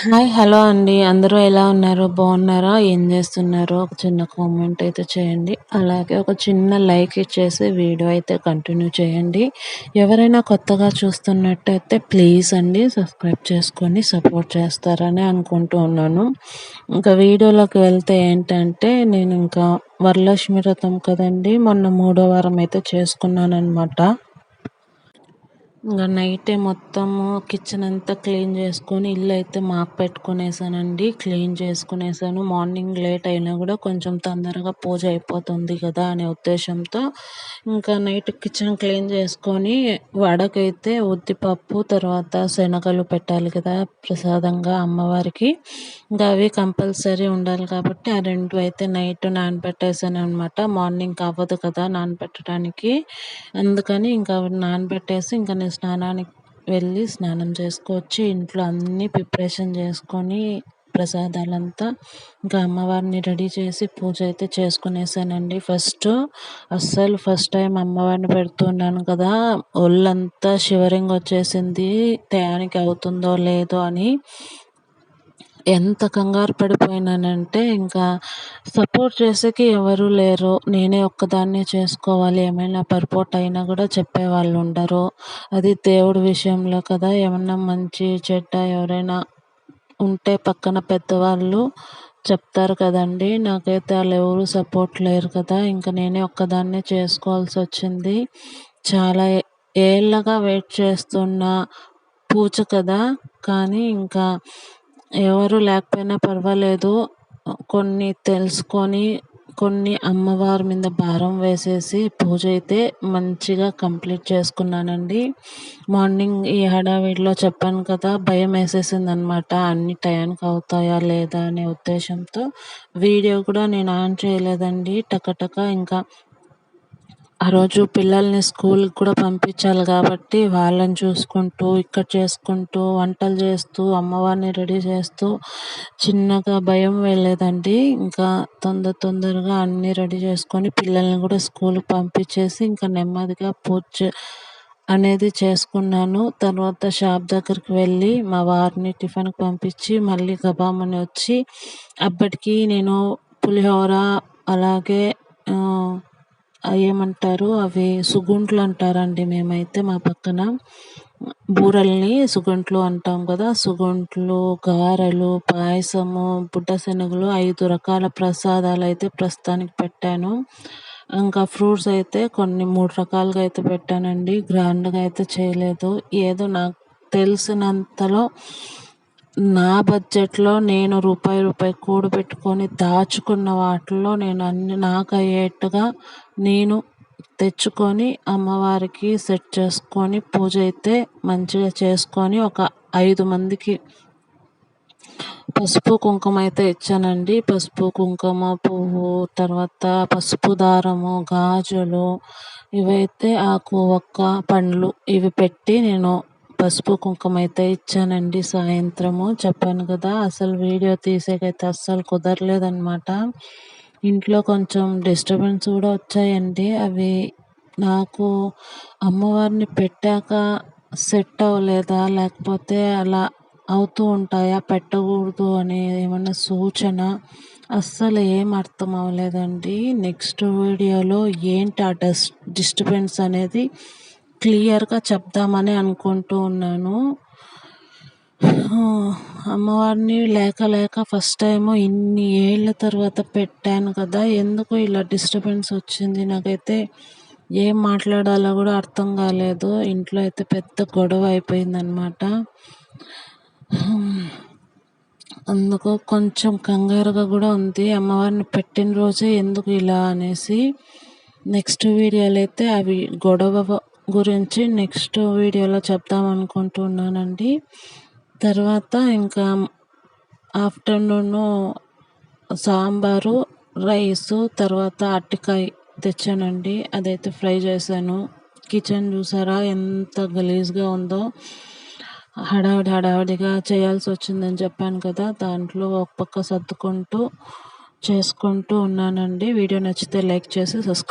Hi. Hello అండి. అందరూ ఎలా ఉన్నారు? బాగున్నారా? ఏం చేస్తున్నారో ఒక చిన్న కామెంట్ అయితే చేయండి. అలాగే ఒక చిన్న లైక్ ఇచ్చేసి వీడియో అయితే కంటిన్యూ చేయండి. ఎవరైనా కొత్తగా చూస్తున్నట్టయితే ప్లీజ్ అండి సబ్స్క్రైబ్ చేసుకొని సపోర్ట్ చేస్తారని అనుకుంటూ ఉన్నాను. ఇంకా వీడియోలోకి వెళ్తే ఏంటంటే నేను ఇంకా వరలక్ష్మి వ్రతం కదండి. మొన్న 3వ వారం అయితే చేసుకున్నాననమాట. ఇంక నైటే మొత్తము కిచెన్ అంతా క్లీన్ చేసుకొని ఇల్లు అయితే మాప్ పెట్టుకునేసానండి. క్లీన్ చేసుకునేసాను. మార్నింగ్ లేట్ అయినా కూడా కొంచెం తొందరగా పూజ అయిపోతుంది కదా అనే ఉద్దేశంతో ఇంకా నైట్ కిచెన్ క్లీన్ చేసుకొని వడకైతే ఉద్దిపప్పు తర్వాత శనగలు పెట్టాలి కదా ప్రసాదంగా అమ్మవారికి. ఇంకా అవి కంపల్సరీ ఉండాలి కాబట్టి ఆ 2 అయితే నైట్ నానబెట్టేసాను అనమాట. మార్నింగ్ అవ్వదు కదా నానబెట్టడానికి. అందుకని ఇంకా అవి నానబెట్టేసి ఇంకా నేను స్నానానికి వెళ్ళి స్నానం చేసుకొచ్చి ఇంట్లో అన్నీ ప్రిపరేషన్ చేసుకొని ప్రసాదాలంతా ఇంకా అమ్మవారిని రెడీ చేసి పూజ అయితే చేసుకునేసానండి. ఫస్ట్ టైం అమ్మవారిని పెడుతున్నాను కదా, ఒళ్ళంతా షివరింగ్ వచ్చేసింది. టయానికి అవుతుందో లేదో అని ఎంత కంగారు పడిపోయినానంటే ఇంకా సపోర్ట్ చేసేకి ఎవరు లేరు. నేనే ఒక్కదాన్నే చేసుకోవాలి. ఏమైనా పొరపాటు అయినా కూడా చెప్పేవాళ్ళు ఉండరు. అది దేవుడి విషయంలో కదా, ఏమన్నా మంచి చెడ్డ ఎవరైనా ఉంటే పక్కన పెద్దవాళ్ళు చెప్తారు కదండీ. నాకైతే వాళ్ళు ఎవరు సపోర్ట్ లేరు కదా. ఇంక నేనే ఒక్కదాన్నే చేసుకోవాల్సి వచ్చింది. చాలా ఏళ్ళగా వెయిట్ చేస్తున్న పూజ కదా, కానీ ఇంకా ఎవరు లేకపోయినా పర్వాలేదు. కొన్ని తెలుసుకొని కొన్ని అమ్మవారి మీద భారం వేసేసి పూజ అయితే మంచిగా కంప్లీట్ చేసుకున్నానండి. మార్నింగ్ ఈ హడావిడిలో చెప్పాను కదా, భయం వేసేసిందనమాట. అన్ని టయానికి అవుతాయా లేదా అనే ఉద్దేశంతో వీడియో కూడా నేను ఆన్ చేయలేదండి. టకటక ఇంకా ఆ రోజు పిల్లల్ని స్కూల్కి కూడా పంపించాలి కాబట్టి వాళ్ళని చూసుకుంటూ ఇక్కడ చేసుకుంటూ వంటలు చేస్తూ అమ్మవారిని రెడీ చేస్తూ చిన్నగా భయం వెళ్ళేదండి. ఇంకా తొందరగా అన్నీ రెడీ చేసుకొని పిల్లల్ని కూడా స్కూల్కి పంపించేసి ఇంకా నెమ్మదిగా పూజ అనేది చేసుకున్నాను. తర్వాత షాప్ దగ్గరికి వెళ్ళి మా వారిని టిఫిన్కి పంపించి మళ్ళీ గబామని వచ్చి అప్పటికి నేను పులిహోర అలాగే ఏమంటారు అవి సుగుంట్లు అంటారండి మేమైతే మా పక్కన. బూరెల్ని సుగుంట్లు అంటాం కదా. సుగుంట్లు, గారెలు, పాయసము, బుడ్డ శనగలు 5 రకాల ప్రసాదాలు అయితే ప్రస్తుతానికి పెట్టాను. ఇంకా ఫ్రూట్స్ అయితే కొన్ని 3 రకాలుగా అయితే పెట్టానండి. గ్రాండ్గా అయితే చేయలేదు. ఏదో నాకు తెలిసినంతలో నా బడ్జెట్‌లో నేను రూపాయి కూడబెట్టుకొని దాచుకున్న వాటిల్లో నేను అన్ని నాకు అయ్యేట్టుగా నేను తెచ్చుకొని అమ్మవారికి సెట్ చేసుకొని పూజ అయితే మంచిగా చేసుకొని ఒక 5 మందికి పసుపు కుంకుమ అయితే ఇచ్చానండి. పసుపు కుంకుమ పువ్వు తర్వాత పసుపు దారము గాజులు ఇవైతే ఆకు ఒక్క పండ్లు ఇవి పెట్టి నేను పసుపు కుంకుమ అయితే ఇచ్చానండి. సాయంత్రము చెప్పాను కదా, అసలు వీడియో తీసేకైతే అస్సలు కుదరలేదనమాట. ఇంట్లో కొంచెం డిస్టర్బెన్స్ కూడా వచ్చాయండి. అవి నాకు అమ్మవారిని పెట్టాక సెట్ అవ్వలేదా లేకపోతే అలా అవుతూ ఉంటాయా పెట్టకూడదు అనే ఏమన్నా సూచన అస్సలు ఏం అర్థం అవ్వలేదండి. నెక్స్ట్ వీడియోలో ఏంటి ఆ డిస్టర్బెన్స్ అనేది క్లియర్గా చెప్దామని అనుకుంటూ ఉన్నాను. అమ్మవారిని లేక ఫస్ట్ టైము ఇన్ని ఏళ్ళ తర్వాత పెట్టాను కదా, ఎందుకు ఇలా డిస్టర్బెన్స్ వచ్చింది. నాకైతే ఏం మాట్లాడాలో కూడా అర్థం కాలేదు. ఇంట్లో అయితే పెద్ద గొడవ అయిపోయిందనమాట. అందుకు కొంచెం కంగారుగా కూడా ఉంది. అమ్మవారిని పెట్టిన రోజే ఎందుకు ఇలా అనేసి. నెక్స్ట్ వీడియోలో అయితే అవి గొడవ గురించి నెక్స్ట్ వీడియోలో చెప్దాం అనుకుంటున్నానండి. తర్వాత ఇంకా ఆఫ్టర్నూను సాంబారు, రైసు తర్వాత అరటికాయ తెచ్చానండి. అదైతే ఫ్రై చేశాను. కిచెన్ చూసారా ఎంత గలీజ్గా ఉందో. హడావిడిగా చేయాల్సి వచ్చిందని చెప్పాను కదా, దాంట్లో ఒక పక్క సర్దుకుంటూ చేసుకుంటూ ఉన్నానండి. వీడియో నచ్చితే లైక్ చేసి సబ్స్క్రైబ్